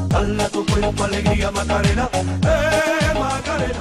Dale a tu cuerpo alegría, Macarena, Macarena.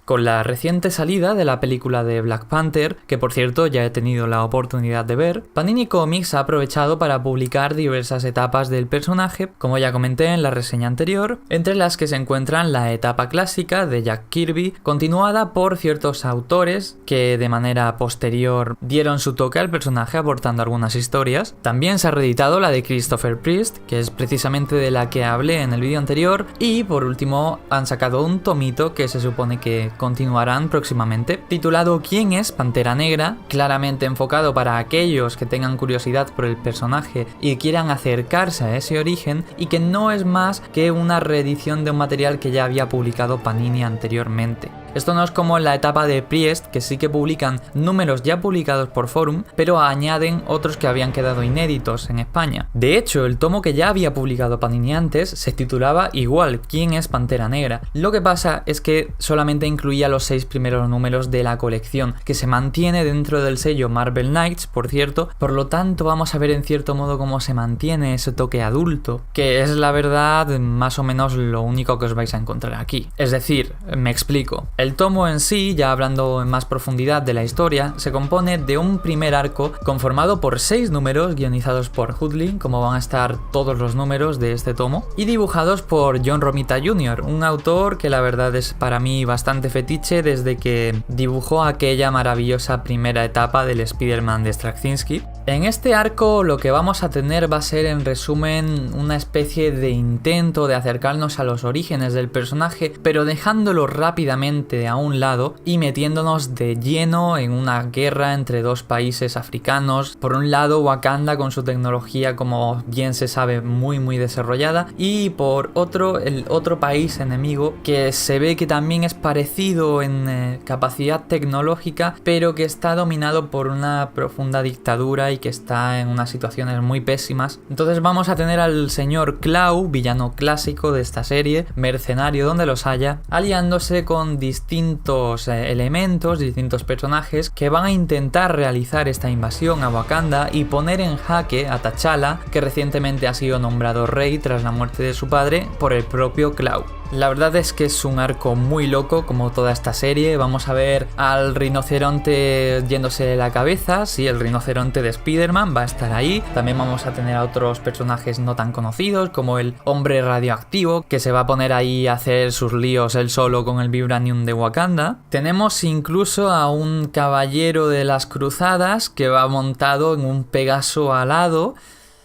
Con la reciente salida de la película de Black Panther, que por cierto ya he tenido la oportunidad de ver, Panini Comics ha aprovechado para publicar diversas etapas del personaje, como ya comenté en la reseña anterior, entre las que se encuentran la etapa clásica de Jack Kirby, continuada por ciertos autores que de manera posterior dieron su toque al personaje aportando algunas historias. También se ha reeditado la de Christopher Priest, que es precisamente de la que hablé en el vídeo anterior, y por último han sacado un tomito que se supone que continuarán próximamente, titulado ¿Quién es Pantera Negra?, claramente enfocado para aquellos que tengan curiosidad por el personaje y quieran acercarse a ese origen, y que no es más que una reedición de un material que ya había publicado Panini anteriormente. Esto no es como en la etapa de Priest, que sí que publican números ya publicados por Forum, pero añaden otros que habían quedado inéditos en España. De hecho, el tomo que ya había publicado Panini antes se titulaba igual, ¿Quién es Pantera Negra? Lo que pasa es que solamente incluía los 6 primeros números de la colección, que se mantiene dentro del sello Marvel Knights, por cierto, por lo tanto vamos a ver en cierto modo cómo se mantiene ese toque adulto, que es la verdad más o menos lo único que os vais a encontrar aquí. Es decir, me explico. El tomo en sí, ya hablando en más profundidad de la historia, se compone de un primer arco conformado por 6 números guionizados por Hoodlin, como van a estar todos los números de este tomo, y dibujados por John Romita Jr., un autor que la verdad es para mí bastante fetiche desde que dibujó aquella maravillosa primera etapa del Spider-Man de Straczynski. En este arco lo que vamos a tener va a ser en resumen una especie de intento de acercarnos a los orígenes del personaje, pero dejándolo rápidamente a un lado y metiéndonos de lleno en una guerra entre dos países africanos. Por un lado Wakanda con su tecnología, como bien se sabe, muy desarrollada, y por otro el otro país enemigo que se ve que también es parecido en capacidad tecnológica, pero que está dominado por una profunda dictadura y que está en unas situaciones muy pésimas. Entonces vamos a tener al señor Klaue, villano clásico de esta serie, mercenario donde los haya, aliándose con distintos elementos, distintos personajes que van a intentar realizar esta invasión a Wakanda y poner en jaque a T'Challa, que recientemente ha sido nombrado rey tras la muerte de su padre por el propio Klaue. La verdad es que es un arco muy loco, como toda esta serie. Vamos a ver al rinoceronte yéndose de la cabeza, sí, el rinoceronte de Spider-Man va a estar ahí. También vamos a tener a otros personajes no tan conocidos, como el hombre radioactivo, que se va a poner ahí a hacer sus líos él solo con el vibranium de Wakanda. Tenemos incluso a un caballero de las cruzadas que va montado en un Pegaso alado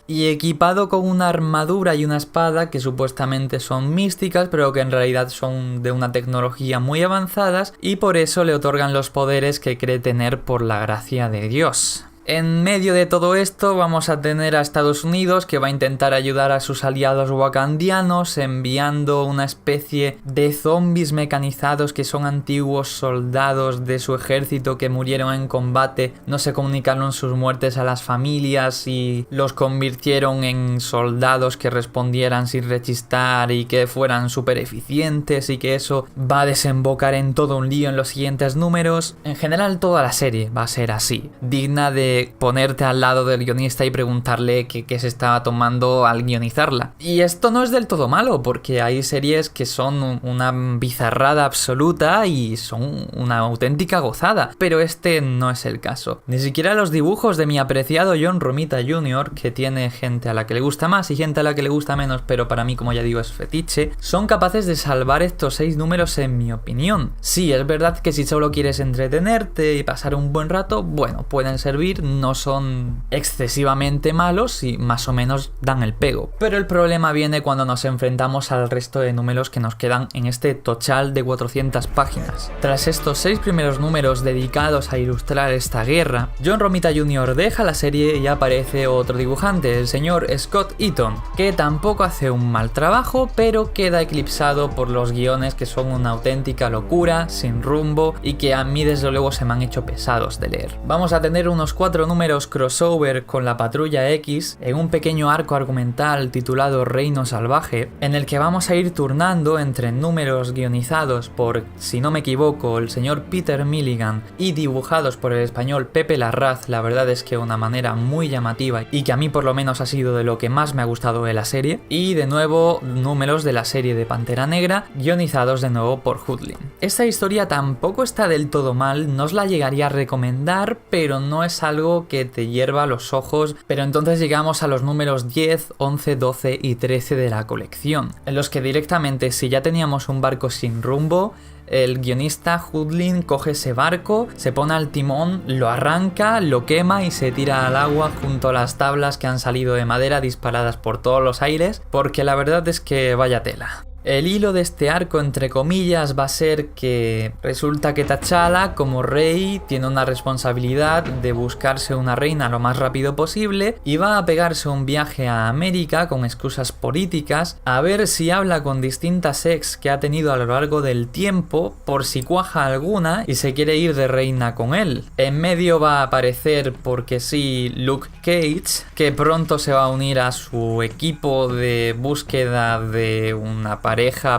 y equipado con una armadura y una espada que supuestamente son místicas, pero que en realidad son de una tecnología muy avanzadas, y por eso le otorgan los poderes que cree tener por la gracia de Dios. En medio de todo esto vamos a tener a Estados Unidos, que va a intentar ayudar a sus aliados wakandianos enviando una especie de zombies mecanizados que son antiguos soldados de su ejército que murieron en combate, no se comunicaron sus muertes a las familias y los convirtieron en soldados que respondieran sin rechistar y que fueran súper eficientes, y que eso va a desembocar en todo un lío en los siguientes números. En general toda la serie va a ser así, digna de ponerte al lado del guionista y preguntarle qué se estaba tomando al guionizarla. Y esto no es del todo malo, porque hay series que son una bizarrada absoluta y son una auténtica gozada, pero este no es el caso. Ni siquiera los dibujos de mi apreciado John Romita Jr., que tiene gente a la que le gusta más y gente a la que le gusta menos, pero para mí, como ya digo, es fetiche, son capaces de salvar estos 6 números en mi opinión. Sí, es verdad que si solo quieres entretenerte y pasar un buen rato, bueno, pueden servir, no son excesivamente malos y más o menos dan el pego. Pero el problema viene cuando nos enfrentamos al resto de números que nos quedan en este tochal de 400 páginas. Tras estos 6 primeros números dedicados a ilustrar esta guerra, John Romita Jr. deja la serie y aparece otro dibujante, el señor Scott Eaton, que tampoco hace un mal trabajo, pero queda eclipsado por los guiones, que son una auténtica locura, sin rumbo, y que a mí desde luego se me han hecho pesados de leer. Vamos a tener unos 4 4 números crossover con la Patrulla X en un pequeño arco argumental titulado Reino Salvaje, en el que vamos a ir turnando entre números guionizados por, si no me equivoco, el señor Peter Milligan y dibujados por el español Pepe Larraz, la verdad es que de una manera muy llamativa y que a mí por lo menos ha sido de lo que más me ha gustado de la serie, y de nuevo números de la serie de Pantera Negra guionizados de nuevo por Hoodlin. Esta historia tampoco está del todo mal, no os la llegaría a recomendar, pero no es algo que te hierva los ojos. Pero entonces llegamos a los números 10, 11, 12 y 13 de la colección, en los que directamente, si ya teníamos un barco sin rumbo, el guionista Hoodlin coge ese barco, se pone al timón, lo arranca, lo quema y se tira al agua junto a las tablas que han salido de madera disparadas por todos los aires, porque la verdad es que vaya tela. El hilo de este arco, entre comillas, va a ser que resulta que T'Challa, como rey, tiene una responsabilidad de buscarse una reina lo más rápido posible y va a pegarse un viaje a América con excusas políticas a ver si habla con distintas ex que ha tenido a lo largo del tiempo por si cuaja alguna y se quiere ir de reina con él. En medio va a aparecer, porque sí, Luke Cage, que pronto se va a unir a su equipo de búsqueda de una pareja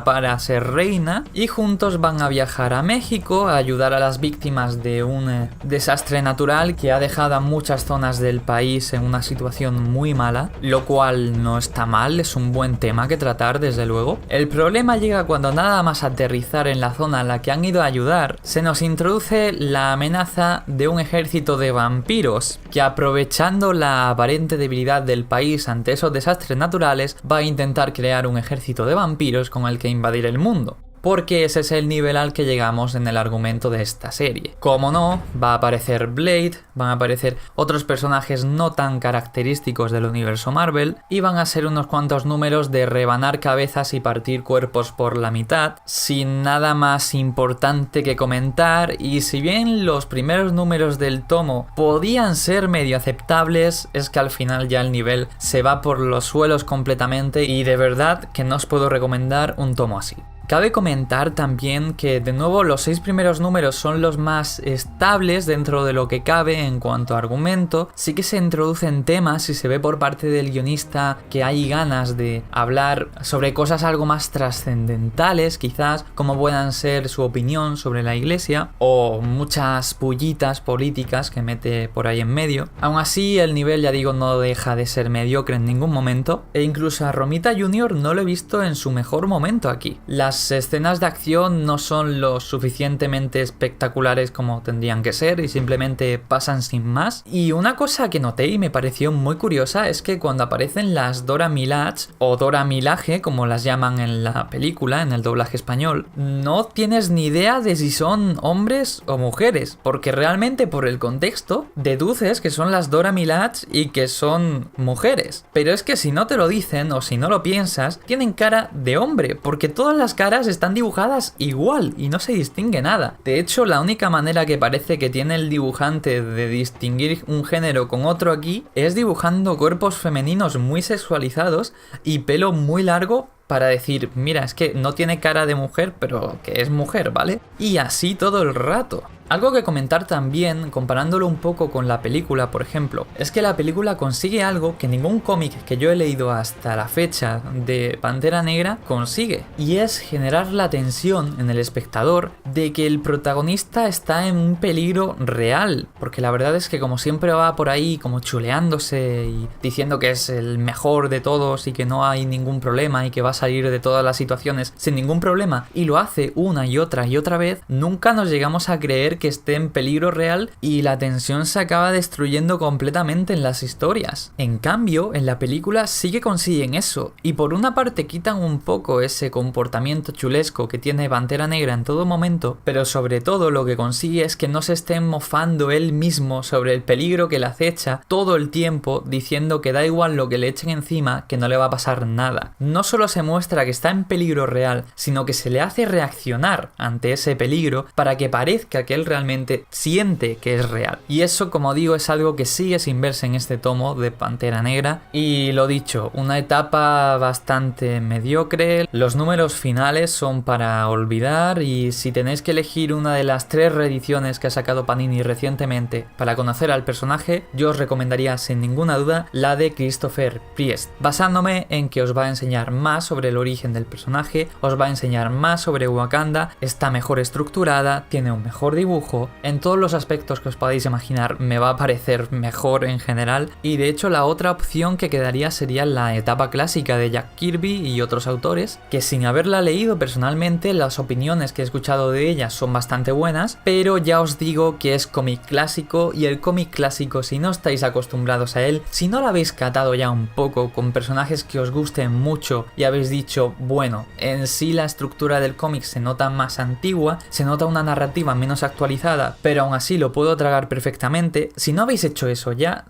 para ser reina, y juntos van a viajar a México a ayudar a las víctimas de un desastre natural que ha dejado a muchas zonas del país en una situación muy mala, lo cual no está mal, es un buen tema que tratar desde luego. El problema llega cuando nada más aterrizar en la zona a la que han ido a ayudar, se nos introduce la amenaza de un ejército de vampiros que, aprovechando la aparente debilidad del país ante esos desastres naturales, va a intentar crear un ejército de vampiros con el que invadir el mundo. Porque ese es el nivel al que llegamos en el argumento de esta serie. Como no, va a aparecer Blade, van a aparecer otros personajes no tan característicos del universo Marvel, y van a ser unos cuantos números de rebanar cabezas y partir cuerpos por la mitad, sin nada más importante que comentar. Y si bien los primeros números del tomo podían ser medio aceptables, es que al final ya el nivel se va por los suelos completamente, y de verdad que no os puedo recomendar un tomo así. Cabe comentar también que de nuevo los 6 primeros números son los más estables dentro de lo que cabe en cuanto a argumento. Sí que se introducen temas y se ve por parte del guionista que hay ganas de hablar sobre cosas algo más trascendentales, quizás, como puedan ser su opinión sobre la iglesia o muchas pullitas políticas que mete por ahí en medio. Aún así, el nivel, ya digo, no deja de ser mediocre en ningún momento, e incluso a Romita Jr. no lo he visto en su mejor momento aquí. Las escenas de acción no son lo suficientemente espectaculares como tendrían que ser y simplemente pasan sin más. Y una cosa que noté y me pareció muy curiosa es que cuando aparecen las Dora Milaje o Dora Milaje, como las llaman en la película, en el doblaje español, no tienes ni idea de si son hombres o mujeres, porque realmente por el contexto deduces que son las Dora Milaje y que son mujeres. Pero es que si no te lo dicen o si no lo piensas, tienen cara de hombre, porque todas las caras están dibujadas igual y no se distingue nada. De hecho, la única manera que parece que tiene el dibujante de distinguir un género con otro aquí es dibujando cuerpos femeninos muy sexualizados y pelo muy largo para decir, mira, es que no tiene cara de mujer, pero que es mujer, ¿vale? Y así todo el rato. Algo que comentar también, comparándolo un poco con la película, por ejemplo, es que la película consigue algo que ningún cómic que yo he leído hasta la fecha de Pantera Negra consigue, y es generar la tensión en el espectador de que el protagonista está en un peligro real, porque la verdad es que como siempre va por ahí como chuleándose y diciendo que es el mejor de todos y que no hay ningún problema y que va a salir de todas las situaciones sin ningún problema, y lo hace una y otra vez, nunca nos llegamos a creer que esté en peligro real y la tensión se acaba destruyendo completamente en las historias. En cambio, en la película sí que consiguen eso, y por una parte quitan un poco ese comportamiento chulesco que tiene Pantera Negra en todo momento, pero sobre todo lo que consigue es que no se esté mofando él mismo sobre el peligro que le acecha todo el tiempo, diciendo que da igual lo que le echen encima, que no le va a pasar nada. No solo se muestra que está en peligro real, sino que se le hace reaccionar ante ese peligro para que parezca que él él realmente siente que es real. Y eso, como digo, es algo que sigue sin verse en este tomo de Pantera Negra. Y lo dicho, una etapa bastante mediocre, los números finales son para olvidar, y si tenéis que elegir una de las 3 reediciones que ha sacado Panini recientemente para conocer al personaje, yo os recomendaría sin ninguna duda la de Christopher Priest, basándome en que os va a enseñar más sobre el origen del personaje, os va a enseñar más sobre Wakanda, está mejor estructurada, tiene un mejor dibujo, en todos los aspectos que os podáis imaginar me va a parecer mejor en general, y de hecho la otra opción que quedaría sería la etapa clásica de Jack Kirby y otros autores, que sin haberla leído personalmente, las opiniones que he escuchado de ella son bastante buenas, pero ya os digo que es cómic clásico, y el cómic clásico, si no estáis acostumbrados a él, si no lo habéis catado ya un poco con personajes que os gusten mucho y habéis dicho, bueno, en sí la estructura del cómic se nota más antigua, se nota una narrativa menos actualizada, pero aún así lo puedo tragar perfectamente, si no habéis hecho eso ya,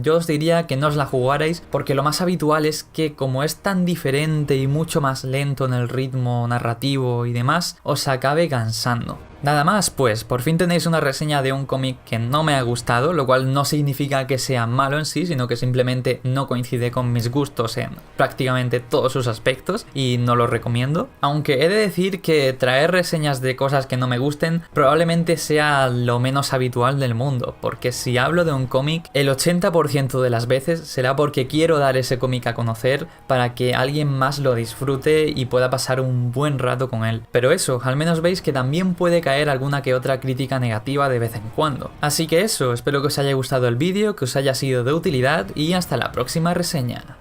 yo os diría que no os la jugarais, porque lo más habitual es que como es tan diferente y mucho más lento en el ritmo narrativo y demás, os acabe cansando. Nada más, pues por fin tenéis una reseña de un cómic que no me ha gustado, lo cual no significa que sea malo en sí, sino que simplemente no coincide con mis gustos en prácticamente todos sus aspectos y no lo recomiendo. Aunque he de decir que traer reseñas de cosas que no me gusten probablemente sea lo menos habitual del mundo, porque si hablo de un cómic, el 80% de las veces será porque quiero dar ese cómic a conocer para que alguien más lo disfrute y pueda pasar un buen rato con él. Pero eso, al menos veis que también puede caer alguna que otra crítica negativa de vez en cuando. Así que eso, espero que os haya gustado el vídeo, que os haya sido de utilidad y hasta la próxima reseña.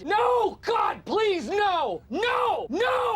No! God, please, no! No! No!